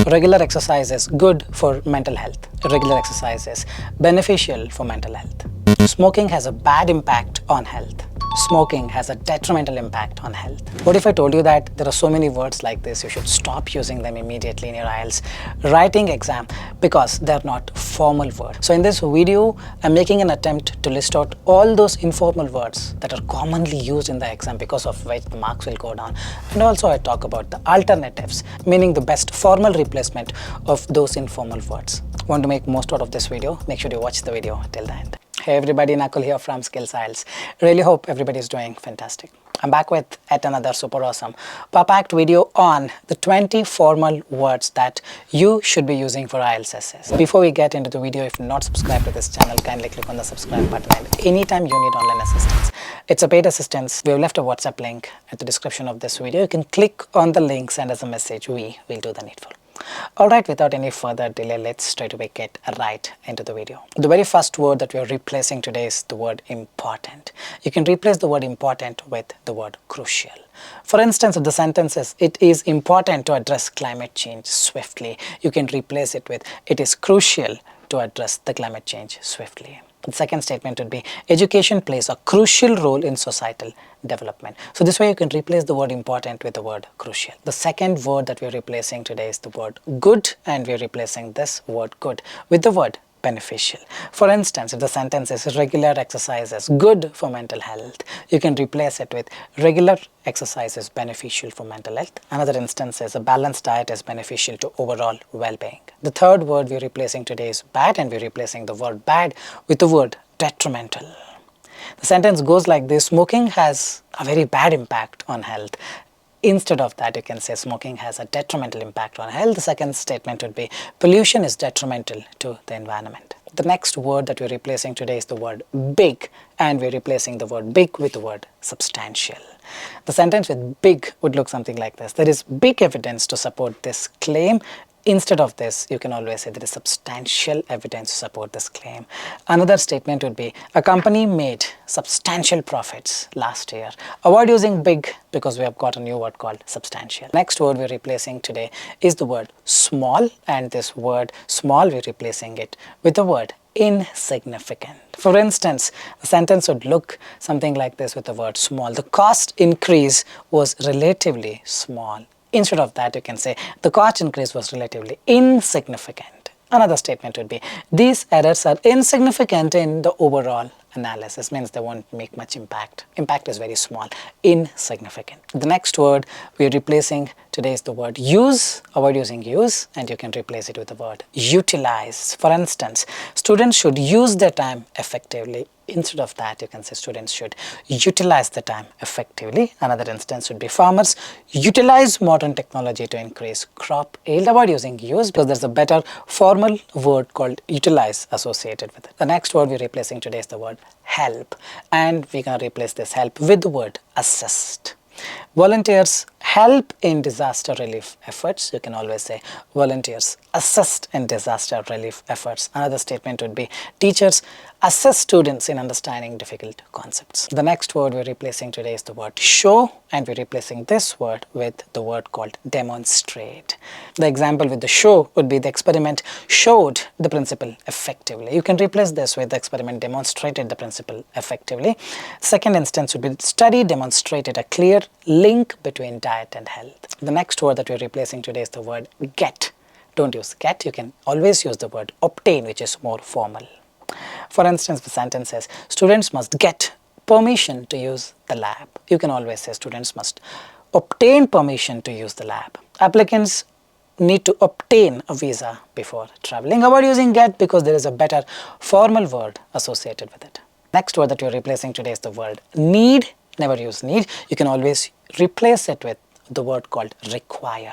Regular exercise is good for mental health. Regular exercise is beneficial for mental health. Smoking has a bad impact on health. Smoking has a detrimental impact on health. What if I told you that there are so many words like this, you should stop using them immediately in your IELTS writing exam because they're not formal words. So in this video, I'm making an attempt to list out all those informal words that are commonly used in the exam because of which the marks will go down. And also I talk about the alternatives, meaning the best formal replacement of those informal words. Want to make most out of this video? Make sure you watch the video till the end. Hey everybody, Nakul here from Skills IELTS. Really hope everybody is doing fantastic. I'm back with yet another super awesome packed video on the 20 formal words that you should be using for IELTS essays. Before we get into the video, if you're not subscribed to this channel, kindly click on the subscribe button. And anytime you need online assistance, it's a paid assistance. We have left a WhatsApp link at the description of this video. You can click on the link, send us a message. We will do the needful. Alright, without any further delay, let's straight away get right into the video. The very first word that we are replacing today is the word important. You can replace the word important with the word crucial. For instance, if the sentence is, it is important to address climate change swiftly, you can replace it with, it is crucial to address the climate change swiftly. The second statement would be, education plays a crucial role in societal development. So this way you can replace the word important with the word crucial. The second word that we're replacing today is the word good, and we're replacing this word good with the word beneficial. For instance, if the sentence is regular exercise is good for mental health, you can replace it with regular exercise is beneficial for mental health. Another instance is a balanced diet is beneficial to overall well-being. The third word we're replacing today is bad, and we're replacing the word bad with the word detrimental. The sentence goes like this: smoking has a very bad impact on health. Instead of that, you can say smoking has a detrimental impact on health. The second statement would be pollution is detrimental to the environment. The next word that we're replacing today is the word big, and we're replacing the word big with the word substantial. The sentence with big would look something like this: there is big evidence to support this claim. Instead of this, you can always say there is substantial evidence to support this claim. Another statement would be, a company made substantial profits last year. Avoid using big because we have got a new word called substantial. Next word we're replacing today is the word small, and this word small we're replacing it with the word insignificant. For instance, the sentence would look something like this with the word small. The cost increase was relatively small. Instead of that, you can say the cost increase was relatively insignificant. Another statement would be, these errors are insignificant in the overall analysis, means they won't make much impact. Impact is very small, insignificant. The next word we're replacing today is the word use. Avoid using use, and you can replace it with the word utilize. For instance, students should use their time effectively. Instead of that, you can say students should utilize the time effectively. Another instance would be, farmers utilize modern technology to increase crop yield. Avoid using use because there's a better formal word called utilize associated with it. The next word we're replacing today is the word help, and we're going to replace this help with the word assist. Volunteers help in disaster relief efforts. You can always say volunteers assist in disaster relief efforts. Another statement would be, teachers assist students in understanding difficult concepts. The next word we're replacing today is the word show, and we're replacing this word with the word called demonstrate. The example with the show would be, the experiment showed the principle effectively. You can replace this with the experiment demonstrated the principle effectively. Second instance would be, study demonstrated a clear link between diet and health. The next word that we're replacing today is the word get. Don't use get. You can always use the word obtain, which is more formal. For instance, the sentence says, students must get permission to use the lab. You can always say students must obtain permission to use the lab. Applicants need to obtain a visa before traveling. Avoid using get because there is a better formal word associated with it. Next word that you're replacing today is the word need. Never use need. You can always replace it with the word called require.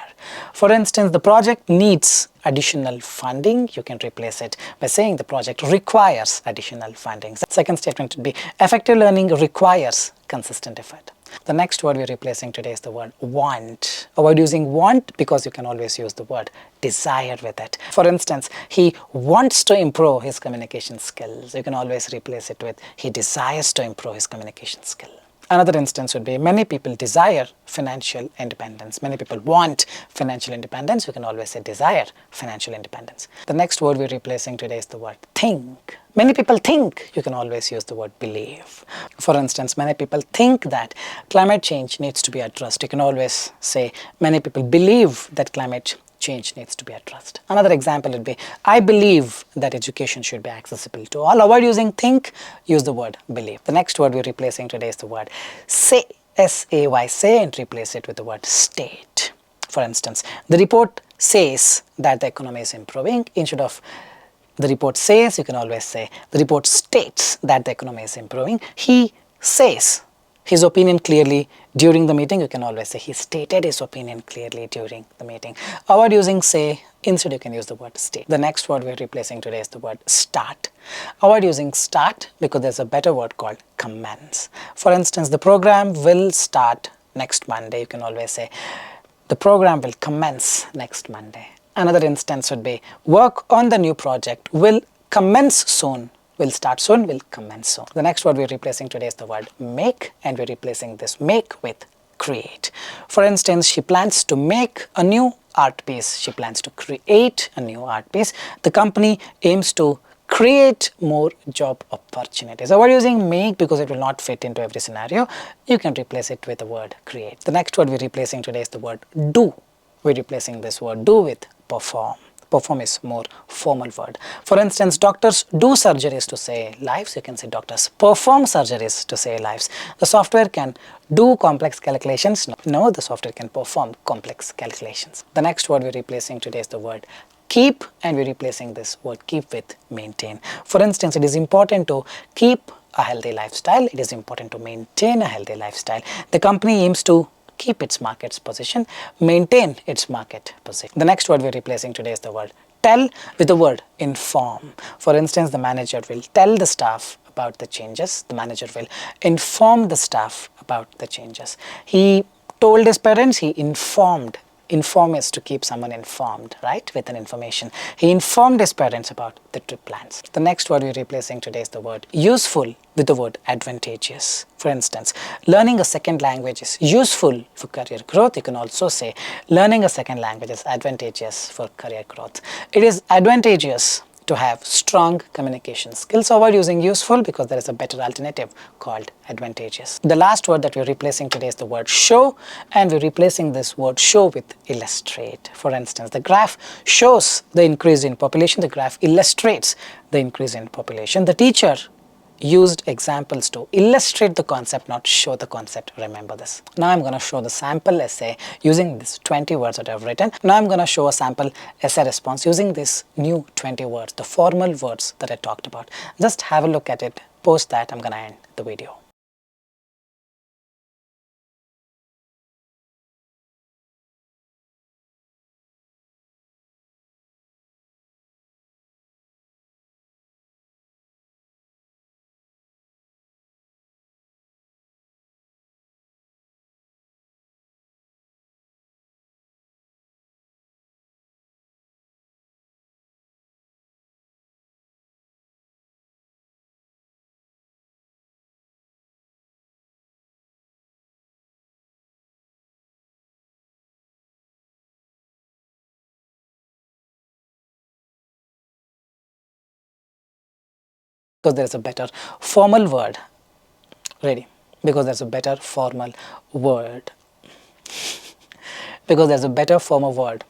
For instance, the project needs additional funding. You can replace it by saying the project requires additional funding. Second statement would be, effective learning requires consistent effort. The next word we're replacing today is the word want. Avoid using want because you can always use the word desire with it. For instance, he wants to improve his communication skills. You can always replace it with, he desires to improve his communication skill. Another instance would be many people desire financial independence. Many people want financial independence. You can always say desire financial independence. The next word we're replacing today is the word think. Many people think. You can always use the word believe. For instance, many people think that climate change needs to be addressed. You can always say many people believe that climate change needs to be addressed. Another example would be, I believe that education should be accessible to all. Avoid using think, use the word believe. The next word we're replacing today is the word say, S-A-Y, say, and replace it with the word state. For instance, the report says that the economy is improving. Instead of the report says, you can always say the report states that the economy is improving. He says his opinion clearly during the meeting. You can always say he stated his opinion clearly during the meeting. Avoid using say, instead you can use the word state. The next word we're replacing today is the word start. Avoid using start because there's a better word called commence. For instance, the program will start next Monday. You can always say the program will commence next Monday. Another instance would be work on the new project will commence soon. Will start soon, will commence soon. The next word we're replacing today is the word make, and we're replacing this make with create. For instance, she plans to make a new art piece. She plans to create a new art piece. The company aims to create more job opportunities. Avoid using make because it will not fit into every scenario. You can replace it with the word create. The next word we're replacing today is the word do. We're replacing this word do with perform. Perform is more formal word. For instance, doctors do surgeries to save lives. You can say doctors perform surgeries to save lives. The software can do complex calculations. No, the software can perform complex calculations. The next word we're replacing today is the word keep, and we're replacing this word keep with maintain. For instance, it is important to keep a healthy lifestyle. It is important to maintain a healthy lifestyle. The company aims to keep its market's position, maintain its market position. The next word we're replacing today is the word tell with the word inform. For instance, the manager will tell the staff about the changes. The manager will inform the staff about the changes. He told his parents, he informed. Inform is to keep someone informed, right, with an information. He informed his parents about the trip plans. The next word we're replacing today is the word useful with the word advantageous. For instance, learning a second language is useful for career growth. You can also say learning a second language is advantageous for career growth. It is advantageous to have strong communication skills. Avoid using useful because there is a better alternative called advantageous. The last word that we're replacing today is the word show, and we're replacing this word show with illustrate. For instance, the graph shows the increase in population. The graph illustrates the increase in population. The teacher used examples to illustrate the concept, not show the concept. Remember this. Now I'm going to show the sample essay using these 20 words that I've written. Now I'm going to show a sample essay response using this new 20 words, the formal words that I talked about. Just have a look at it. Post that, I'm going to end the video. Because there's a better formal word. Ready? Because there's a better formal word. Because there's a better formal word